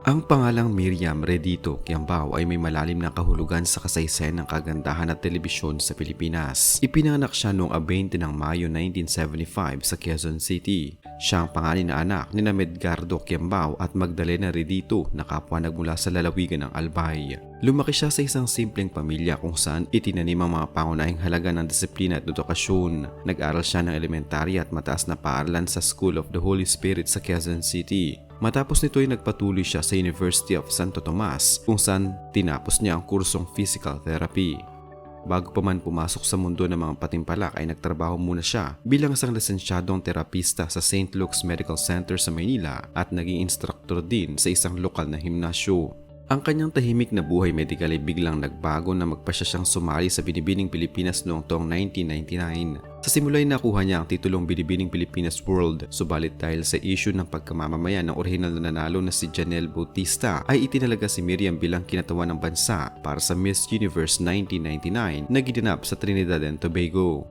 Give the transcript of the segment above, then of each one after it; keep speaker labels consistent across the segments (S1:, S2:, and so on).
S1: Ang pangalang Miriam Redito Quiambao ay may malalim na kahulugan sa kasaysayan ng kagandahan at telebisyon sa Pilipinas. Ipinanganak siya noong 20 ng Mayo 1975 sa Quezon City. Siya ang panganay na anak ni Medgardo Quiambao at Magdalena Redito na kapwa nagmula sa lalawigan ng Albay. Lumaki siya sa isang simpleng pamilya kung saan itinanim ang mga pangunahing halaga ng disiplina at edukasyon. Nag-aral siya ng elementarya at mataas na paaralan sa School of the Holy Spirit sa Quezon City. Matapos nito ay nagpatuloy siya sa University of Santo Tomas kung saan tinapos niya ang kursong physical therapy. Bago pa man pumasok sa mundo ng mga patimpalak ay nagtrabaho muna siya bilang isang lisensyadong terapista sa St. Luke's Medical Center sa Maynila at naging instructor din sa isang lokal na himnasyo. Ang kanyang tahimik na buhay medikal ay biglang nagbago na magpasya siyang sumali sa Binibining Pilipinas noong taong 1999. Sa simula ay nakuha niya ang titulong Binibining Pilipinas World, subalit dahil sa issue ng pagkamamamayan ng orihinal na nanalo na si Janelle Bautista ay itinalaga si Miriam bilang kinatawan ng bansa para sa Miss Universe 1999 na ginanap sa Trinidad and Tobago.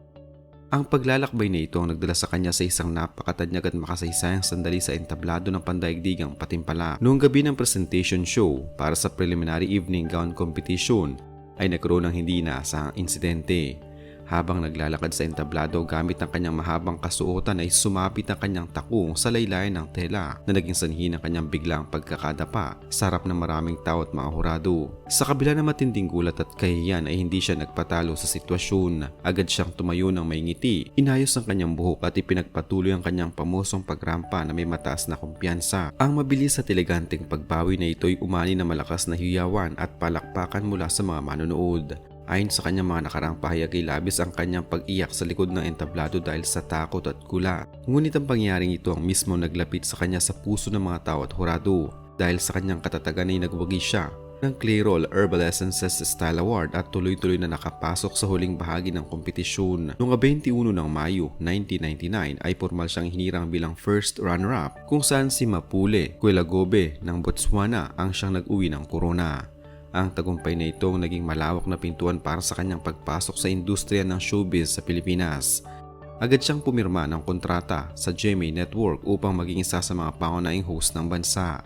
S1: Ang paglalakbay na ito ang nagdala sa kanya sa isang napakatanyag at makasaysayang sandali sa entablado ng pandaigdigang patimpala. Noong gabi ng presentation show para sa preliminary evening gown competition ay nagkaroon ng hindi inaasahang insidente. Habang naglalakad sa entablado gamit ang kanyang mahabang kasuotan ay sumapit ang kanyang takong sa laylayan ng tela na naging sanhi ng kanyang biglang pagkakadapa sa harap ng maraming tao at mga hurado. Sa kabila ng matinding gulat at kahihiyan ay hindi siya nagpatalo sa sitwasyon. Agad siyang tumayo ng may ngiti, inayos ang kanyang buhok at ipinagpatuloy ang kanyang pamusong pagrampa na may mataas na kumpiyansa. Ang mabilis at eleganteng pagbawi na ito ay umani na malakas na hiyawan at palakpakan mula sa mga manonood. Ayon sa kanyang mga nakaraang pahayag ay labis ang kanyang pag-iyak sa likod ng entablado dahil sa takot at gulat. Ngunit ang pangyaring ito ang mismo naglapit sa kanya sa puso ng mga tao at hurado. Dahil sa kanyang katatagan ay nagwagi siya ng Clairol Herbal Essences Style Award at tuloy-tuloy na nakapasok sa huling bahagi ng kompetisyon. Noong 21 ng Mayo 1999 ay formal siyang hinirang bilang first runner-up kung saan si Mapule Kwelagobe ng Botswana ang siyang nag-uwi ng corona. Ang tagumpay na ito ang naging malawak na pintuan para sa kanyang pagpasok sa industriya ng showbiz sa Pilipinas. Agad siyang pumirma ng kontrata sa GMA Network upang maging isa sa mga pangunahing host ng bansa.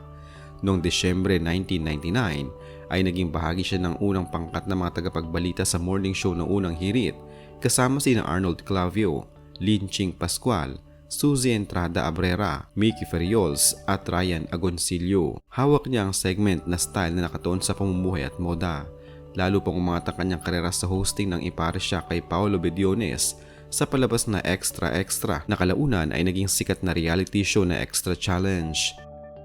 S1: Noong Desyembre 1999 ay naging bahagi siya ng unang pangkat na mga tagapagbalita sa morning show ng unang hirit kasama sina Arnold Clavio, Lin Ching Pascual, Suzy Entrada Abrera, Mickey Ferriols at Ryan Agoncillo. Hawak niya ang segment na style na nakatuon sa pamumuhay at moda. Lalo pang umangat ang kanyang karera sa hosting nang ipare siya kay Paolo Bediones sa palabas na Extra Extra na kalaunan ay naging sikat na reality show na Extra Challenge.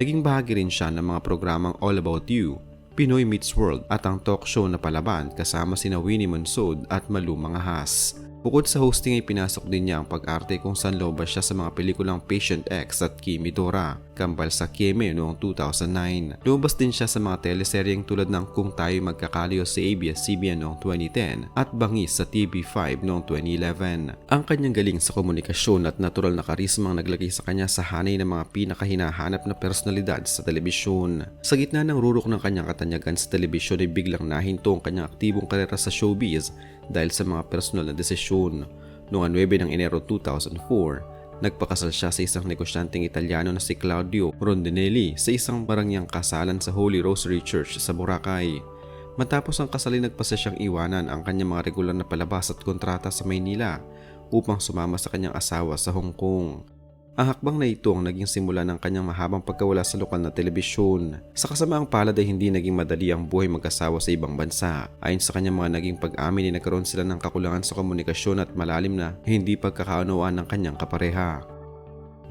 S1: Naging bahagi rin siya ng mga programang All About You, Pinoy Meets World at ang talk show na Palaban kasama sina Winnie Monsod at Malu Mangahas. Bukod sa hosting ay pinasok din niya ang pag-arte kung saan lumabas siya sa mga pelikulang Patient X at Kimi Dora, kambal sa Kieme noong 2009. Lumabas din siya sa mga teleseryeng tulad ng Kung Tayo'y Magkakalayo sa ABS-CBN noong 2010 at Bangis sa TV5 noong 2011. Ang kanyang galing sa komunikasyon at natural na karisma ang naglagay sa kanya sa hanay ng mga pinakahinahanap na personalidad sa telebisyon. Sa gitna ng rurok ng kanyang katanyagan sa telebisyon ay biglang nahinto ang kanyang aktibong karera sa showbiz dahil sa mga personal na desisyon. Noong 9 ng Enero 2004, nagpakasal siya sa isang negosyanteng Italiano na si Claudio Rondinelli sa isang barangyang kasalan sa Holy Rosary Church sa Boracay. Matapos ang kasal ay nagpasa siyang iwanan ang kanyang mga regular na palabas at kontrata sa Maynila upang sumama sa kanyang asawa sa Hong Kong. Ang hakbang na ito ang naging simula ng kanyang mahabang pagkawala sa lokal na telebisyon. Sa kasamaang palad ay hindi naging madali ang buhay mag-asawa sa ibang bansa. Ayon sa kanyang mga naging pag-amin ay nagkaroon sila ng kakulangan sa komunikasyon at malalim na hindi pagkakaunawaan ng kanyang kapareha.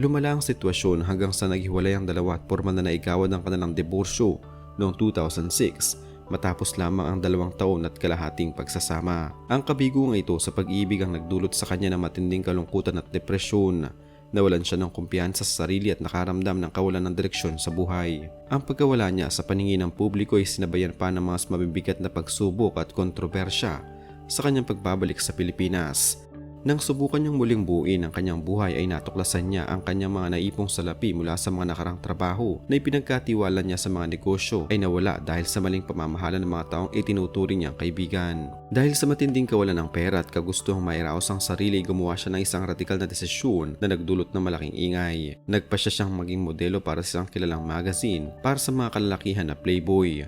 S1: Lumala ang sitwasyon hanggang sa naghiwalay ang dalawa at formal na naigawad ang kanilang diborsyo noong 2006 matapos lamang ang 2 taon at kalahating pagsasama. Ang kabiguang ito sa pag-ibig ang nagdulot sa kanya ng matinding kalungkutan at depresyon. Nawalan siya ng kumpiyansa sa sarili at nakaramdam ng kawalan ng direksyon sa buhay. Ang pagkawala niya sa paningin ng publiko ay sinabayan pa ng mga mas mabibigat na pagsubok at kontrobersya sa kanyang pagbabalik sa Pilipinas. Nang subukan niyang muling buuin ang kanyang buhay ay natuklasan niya ang kanyang mga naipong salapi mula sa mga nakarang trabaho na ipinagkatiwala niya sa mga negosyo ay nawala dahil sa maling pamamahala ng mga taong itinuturing niyang kaibigan. Dahil sa matinding kawalan ng pera at kagustuhang mairaos ang sarili, gumawa siya ng isang radikal na desisyon na nagdulot ng malaking ingay. Nagpasya siyang maging modelo para sa isang kilalang magazine para sa mga kalalakihan na Playboy.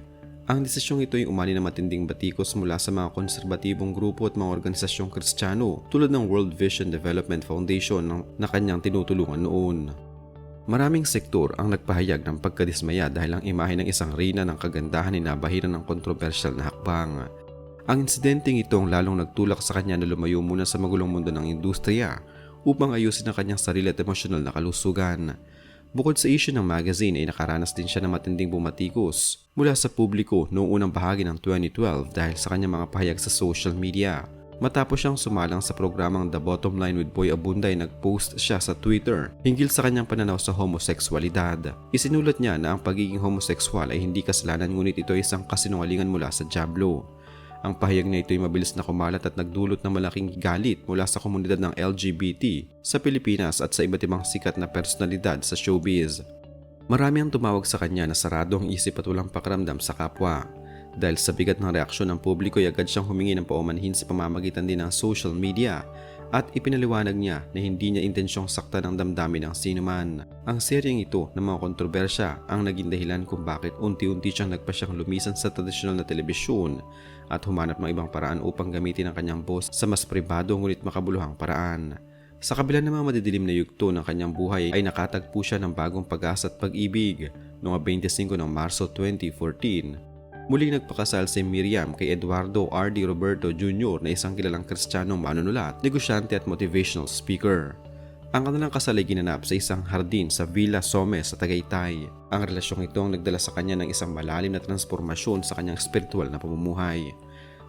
S1: Ang desisyong ito ay umani ng matinding batikos mula sa mga konserbatibong grupo at mga organisasyong Kristiyano tulad ng World Vision Development Foundation na kanyang tinutulungan noon. Maraming sektor ang nagpahayag ng pagkadismaya dahil ang imahe ng isang reyna ng kagandahan ay nabahiran ng kontrobersyal na hakbang. Ang insidenteng ito ang lalong nagtulak sa kanya na lumayo muna sa magulong mundo ng industriya upang ayusin ang kanyang sarili at emosyonal na kalusugan. Bukod sa issue ng magazine ay nakaranas din siya ng matinding bumatikos mula sa publiko noong unang bahagi ng 2012 dahil sa kanyang mga pahayag sa social media. Matapos siyang sumalang sa programang The Bottom Line with Boy Abunda ay nag-post siya sa Twitter hinggil sa kanyang pananaw sa homoseksualidad. Isinulat niya na ang pagiging homosekswal ay hindi kasalanan ngunit ito ay isang kasinungalingan mula sa dyablo. Ang pahayag na ito ay mabilis na kumalat at nagdulot ng malaking galit mula sa komunidad ng LGBT sa Pilipinas at sa iba't ibang sikat na personalidad sa showbiz. Marami ang tumawag sa kanya na sarado ang isip at walang pakiramdam sa kapwa. Dahil sa bigat ng reaksyon ng publiko ay agad siyang humingi ng paumanhin sa pamamagitan din ng social media at ipinaliwanag niya na hindi niya intensyong saktan ang damdamin ng sinuman. Ang seryeng ito ng mga kontrobersya ang naging dahilan kung bakit unti-unti siyang nagpasyang lumisan sa tradisyonal na telebisyon at humanap ng ibang paraan upang gamitin ang kanyang boss sa mas pribado ngunit makabuluhang paraan. Sa kabila ng mga madidilim na yugto ng kanyang buhay ay nakatagpo siya ng bagong pag-asa at pag-ibig noong 25 ng Marso 2014. Muling nagpakasal si Miriam kay Eduardo R.D. Roberto Jr. na isang kilalang Kristiyanong manunulat, negosyante at motivational speaker. Ang kanilang kasal ay ginanap sa isang hardin sa Villa Somes sa Tagaytay. Ang relasyong ito ang nagdala sa kanya ng isang malalim na transformasyon sa kanyang spiritual na pamumuhay.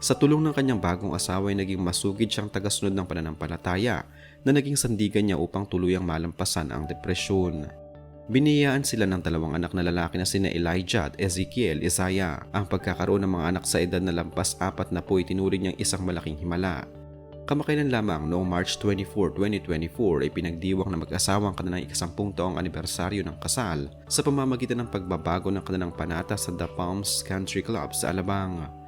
S1: Sa tulong ng kanyang bagong asawa ay naging masugid siyang tagasunod ng pananampalataya na naging sandigan niya upang tuluyang malampasan ang depresyon. Biniyayaan sila ng dalawang anak na lalaki na sina Elijah at Ezekiel Isaiah. Ang pagkakaroon ng mga anak sa edad na lampas 4 na po ay tinuring niyang isang malaking himala. Kamakailan lamang noong March 24, 2024 ay pinagdiwang na mag-asawa ang kanilang 10 taong anibersaryo ng kasal sa pamamagitan ng pagbabago ng kanilang panata sa The Palms Country Club sa Alabang.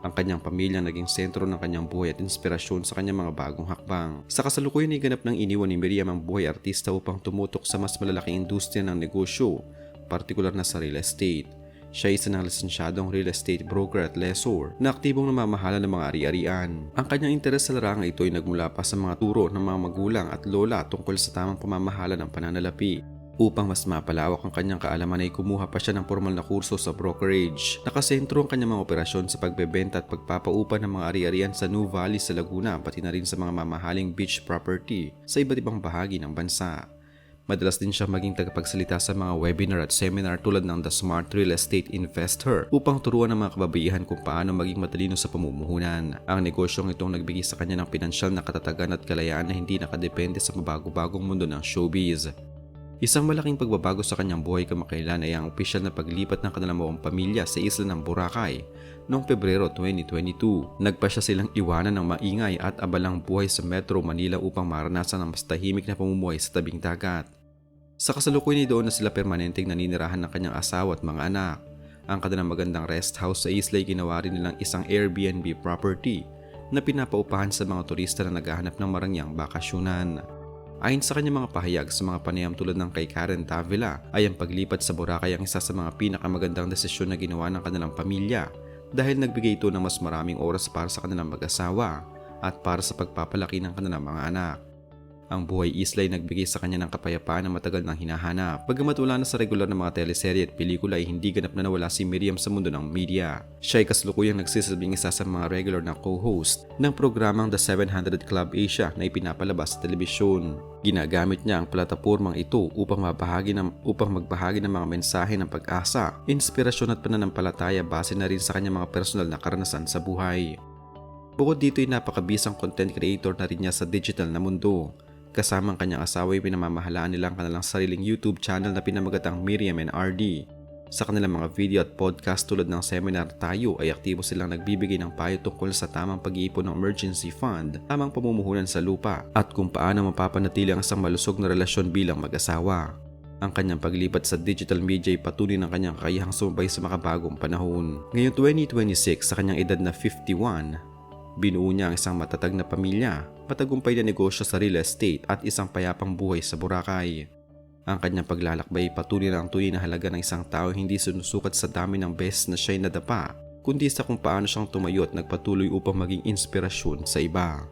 S1: Ang kanyang pamilya naging sentro ng kanyang buhay at inspirasyon sa kanyang mga bagong hakbang. Sa kasalukuyan ay ganap ng iniwan ni Miriam ang buhay artista upang tumutok sa mas malalaking industriya ng negosyo, partikular na sa real estate. Siya ay isa ng lisensyadong real estate broker at lessor na aktibong namamahala ng mga ari-arian. Ang kanyang interes sa larangan ito ay nagmula pa sa mga turo ng mga magulang at lola tungkol sa tamang pamamahala ng pananalapi. Upang mas mapalawak ang kanyang kaalaman ay kumuha pa siya ng formal na kurso sa brokerage. Nakasentro ang kanyang mga operasyon sa pagbebenta at pagpapaupa ng mga ari-arian sa New Valley sa Laguna pati na rin sa mga mamahaling beach property sa iba't ibang bahagi ng bansa. Madalas din siya maging tagapagsalita sa mga webinar at seminar tulad ng The Smart Real Estate Investor upang turuan ng mga kababaihan kung paano maging matalino sa pamumuhunan. Ang negosyong itong nagbigay sa kanya ng pinansyal na katatagan at kalayaan na hindi nakadepende sa mabago-bagong mundo ng showbiz. Isang malaking pagbabago sa kanyang buhay kamakailan ay ang opisyal na paglipat ng kanilang buong pamilya sa isla ng Boracay noong Pebrero 2022. Nagpa siya silang iwanan ng maingay at abalang buhay sa Metro Manila upang maranasan ang mas tahimik na pamumuhay sa tabing dagat. Sa kasalukuyan ay doon na sila permanenteng naninirahan ng kanyang asawa at mga anak. Ang kanilang magandang rest house sa isla ay ginawa rin nilang isang Airbnb property na pinapaupahan sa mga turista na naghahanap ng marangyang bakasyunan. Ayon sa kanyang mga pahayag sa mga panayam tulad ng kay Karen Tavila ay ang paglipat sa Boracay ang isa sa mga pinakamagandang desisyon na ginawa ng kanilang pamilya dahil nagbigay ito ng mas maraming oras para sa kanilang mag-asawa at para sa pagpapalaki ng kanilang mga anak. Ang buhay isla ay nagbigay sa kanya ng kapayapaan na matagal nang hinahanap. Bagamat wala na sa regular na mga teleserye at pelikula ay hindi ganap na nawala si Miriam sa mundo ng media. Siya ay kasalukuyang nagsisilbing isa sa mga regular na co-host ng programang The 700 Club Asia na ipinapalabas sa telebisyon. Ginagamit niya ang platapormang ito upang magbahagi ng mga mensahe ng pag-asa, inspirasyon at pananampalataya base na rin sa kanyang mga personal na karanasan sa buhay. Bukod dito ay napakabisang content creator na rin niya sa digital na mundo. Kasama ang kanyang asawa ay pinamamahalaan nila ang kanilang sariling YouTube channel na pinamagatang Miriam and RD. Sa kanilang mga video at podcast tulad ng Seminar Tayo ay aktibo silang nagbibigay ng payo tungkol sa tamang pag-iipon ng emergency fund, tamang pamumuhunan sa lupa, at kung paano mapapanatili ang isang malusog na relasyon bilang mag-asawa. Ang kanyang paglipat sa digital media ay patunay ng kanyang kakayahang sumabay sa makabagong panahon. Ngayong 2026 sa kanyang edad na 51, binuo niya ang isang matatag na pamilya, matagumpay na negosyo sa real estate at isang payapang buhay sa Boracay. Ang kanyang paglalakbay ay patunay na ang tunay na halaga ng isang tao hindi sinusukat sa dami ng beses na siya'y nadapa, kundi sa kung paano siyang tumayo at nagpatuloy upang maging inspirasyon sa iba.